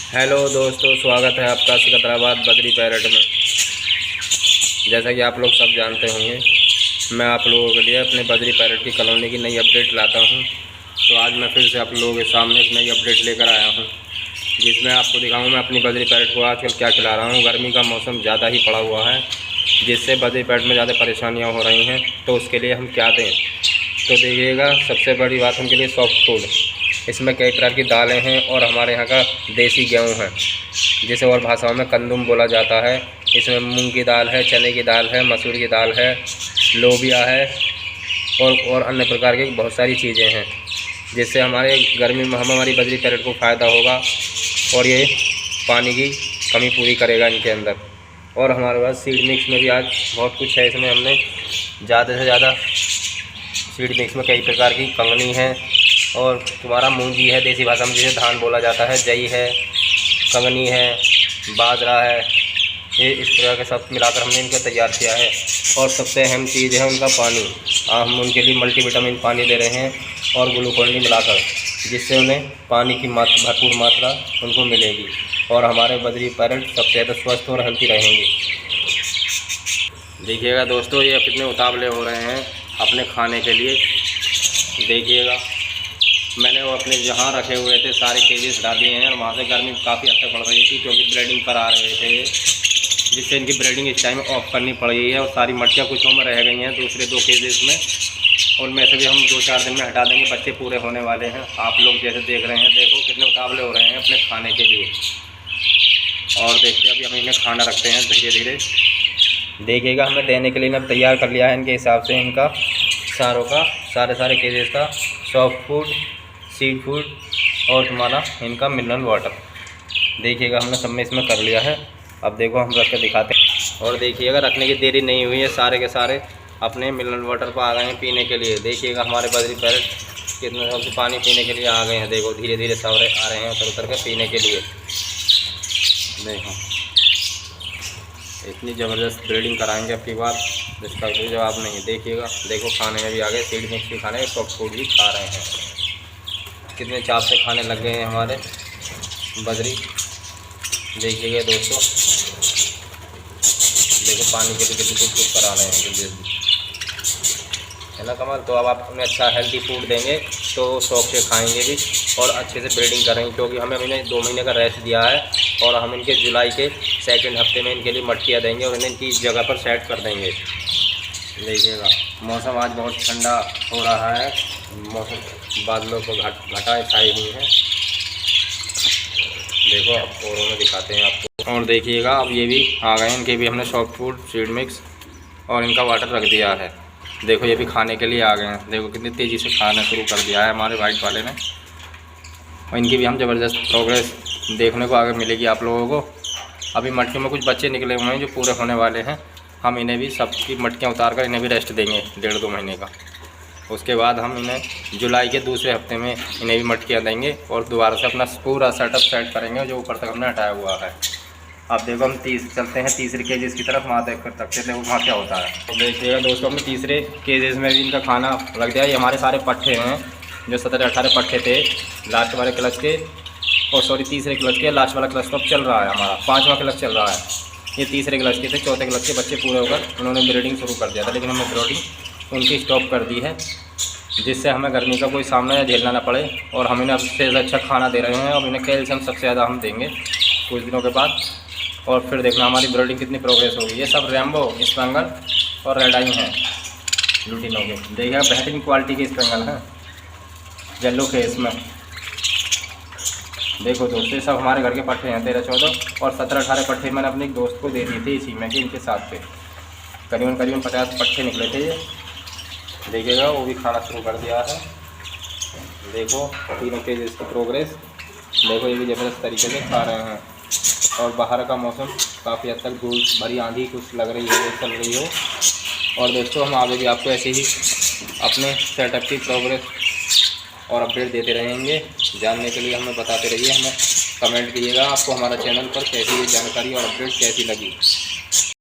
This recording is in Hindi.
हेलो दोस्तों, स्वागत है आपका सिकंदराबाद बद्री पैरेट में। जैसा कि आप लोग सब जानते होंगे, मैं आप लोगों के लिए अपने बद्री पैरेट की कॉलोनी की नई अपडेट लाता हूं। तो आज मैं फिर से आप लोगों के सामने एक नई अपडेट लेकर आया हूं, जिसमें आपको दिखाऊं मैं अपनी बद्री पैरेट को आजकल क्या खिला रहा हूं। गर्मी का मौसम ज़्यादा ही पड़ा हुआ है, जिससे बद्री पैरेट में ज़्यादा परेशानियाँ हो रही हैं। तो उसके लिए हम क्या दें, तो देखिएगा, सबसे बड़ी बात उनके लिए सॉफ्ट फूड। इसमें कई प्रकार की दालें हैं और हमारे यहाँ का देसी गेहूँ है, जिसे और भाषाओं में कंदुम बोला जाता है। इसमें मूंग की दाल है, चने की दाल है, मसूर की दाल है, लोबिया है और अन्य प्रकार की बहुत सारी चीज़ें हैं, जिससे हमारे गर्मी में हमारी बद्री पैरेट को फ़ायदा होगा और ये पानी की कमी पूरी करेगा इनके अंदर। और हमारे पास सीड मिक्स में भी आज बहुत कुछ है। इसमें हमने ज़्यादा से ज़्यादा सीड मिक्स में कई प्रकार की कंगनी है और तुम्हारा मूंगी है, देसी भाषा में जिसे धान बोला जाता है, जई है, कंगनी है, बाजरा है। ये इस प्रकार के सब मिलाकर हमने इनको तैयार किया है। और सबसे अहम चीज़ है उनका पानी। हम उनके लिए मल्टीविटामिन पानी दे रहे हैं और ग्लूकोन डी मिलाकर, जिससे उन्हें पानी की भरपूर मात्रा उनको मिलेगी और हमारे बद्री पैरेट सबसे ज़्यादा स्वस्थ और हेल्थी रहेंगे। देखिएगा दोस्तों, ये कितने उतावले हो रहे हैं अपने खाने के लिए। देखिएगा, मैंने वो अपने जहाँ रखे हुए थे सारे केजेस हटा दिए हैं और वहाँ से गर्मी काफ़ी हद तक पड़ रही थी, क्योंकि ब्रीडिंग पर आ रहे थे, जिससे इनकी ब्रीडिंग इस टाइम ऑफ करनी पड़ गई है। और सारी मटकियाँ कुछ में रह गई हैं दूसरे 2 केजेस में, उनमें से भी हम 2-4 दिन में हटा देंगे। बच्चे पूरे होने वाले हैं। आप लोग जैसे देख रहे हैं, देखो कितने उतावले हो रहे हैं अपने खाने के लिए। और देखिए, अभी हम इन्हें खाना रखते हैं धीरे धीरे। देखिएगा, हमने देने के लिए इन्हें तैयार कर लिया है इनके हिसाब से। इनका सारे केजेस का सॉफ्ट फूड, सीड फूड और तुम्हारा इनका मिनरल वाटर। देखिएगा, हमने सब में इसमें कर लिया है। अब देखो, हम रख के दिखाते हैं। और देखिएगा, रखने की देरी नहीं हुई है, सारे के सारे अपने मिनरल वाटर पर आ गए हैं पीने के लिए। देखिएगा, हमारे बद्री पैरेट कितने सबसे पानी पीने के लिए आ गए हैं। देखो, धीरे धीरे सारे आ रहे हैं उतर के पीने के लिए। देखो, इतनी ज़बरदस्त ब्रीडिंग कराएंगे अब की बार, जिसका कोई जवाब नहीं। देखिएगा, देखो खाने में भी आ गए, सीड मिक्स भी खाने, सॉफ्ट फूड भी खा रहे हैं। कितने चाव से खाने लग गए हैं हमारे बद्री। देखिएगा दोस्तों, देखो पानी के लिए कितनी कुछ करा रहे हैं, है ना कमाल। तो अब आप उन्हें अच्छा हेल्दी फूड देंगे तो शौक से खाएंगे भी और अच्छे से ब्रीडिंग करेंगे, क्योंकि हमें इन्हें 2 महीने का रेस्ट दिया है और हम इनके जुलाई के 2nd हफ्ते में इनके लिए मटकियाँ देंगे और इन्हें इनकी जगह पर सेट कर देंगे। देखिएगा, मौसम आज बहुत ठंडा हो रहा है, मौसम बादलों को घटाएं छाई हुई हैं। देखो, अब फोटो में दिखाते हैं आपको। और देखिएगा, अब ये भी आ गए हैं, इनके भी हमने सॉफ्ट फूड, सीड मिक्स और इनका वाटर रख दिया है। देखो, ये भी खाने के लिए आ गए हैं। देखो, कितनी तेज़ी से खाना शुरू कर दिया है हमारे वाइट वाले ने। और इनकी भी हम ज़बरदस्त प्रोग्रेस देखने को आगे मिलेगी आप लोगों को। अभी मटकी में कुछ बच्चे निकले हुए हैं जो पूरे होने वाले हैं। हम इन्हें भी सबकी मटकियाँ उतार कर इन्हें भी रेस्ट देंगे 1.5-2 महीने का। उसके बाद हम इन्हें जुलाई के दूसरे हफ्ते में इन्हें भी मटकियाँ देंगे और दोबारा से अपना पूरा सेटअप सेट करेंगे जो ऊपर तक हमने हटाया हुआ है। अब देखो, हम चलते हैं तीसरे केजेस की तरफ, वहाँ देख कर सकते थे वहाँ क्या होता है। तो देखिएगा दोस्तों, हमने तीसरे केजेस में भी इनका खाना रख दिया। ये हमारे सारे पट्ठे हैं जो 17-18 पट्ठे थे लास्ट वाले क्लच के, और सॉरी तीसरे क्लच के। लास्ट वाला क्लच तो अब चल रहा है, हमारा 5वां क्लच चल रहा है। ये तीसरे क्लच के थे, 4थे क्लच के बच्चे पूरे होकर उन्होंने ब्रीडिंग शुरू कर दिया था, लेकिन हमने ब्रीडिंग उनकी स्टॉप कर दी है, जिससे हमें गर्मी का कोई सामना झेलना ना पड़े। और हम इन्हें अब से अच्छा खाना दे रहे हैं। अब इन्हें कैल्शियम सबसे ज़्यादा हम देंगे कुछ दिनों के बाद, और फिर देखना हमारी ब्रीडिंग कितनी प्रोग्रेस होगी। ये सब रैम्बो, स्पेंगल और रेड आई हैं लुटिनों के। देखिएगा, बेहतरीन क्वालिटी के स्पेंगल हैं येलो के इसमें। देखो दोस्तों, सब हमारे घर के पट्ठे हैं 13-14 और 17-18 पट्ठे मैंने अपने एक दोस्त को दे दिए थे इसी में कि इनके साथ पे करीबन 50 पट्ठे निकले थे ये। देखिएगा, वो भी खाना शुरू कर दिया है। देखो, तीनों के इसकी प्रोग्रेस देखो, ये भी ज़बरदस्त तरीके से खा रहे हैं। और बाहर का मौसम काफ़ी हद तक धूल भरी आंधी कुछ लग रही है, चल रही हो। और दोस्तों, हम आगे भी आपको ऐसे ही अपने सेटअप की प्रोग्रेस और अपडेट देते रहेंगे। जानने के लिए हमें बताते रहिए, हमें कमेंट कीजिएगा आपको हमारा चैनल पर कैसी ये जानकारी और अपडेट कैसी लगी।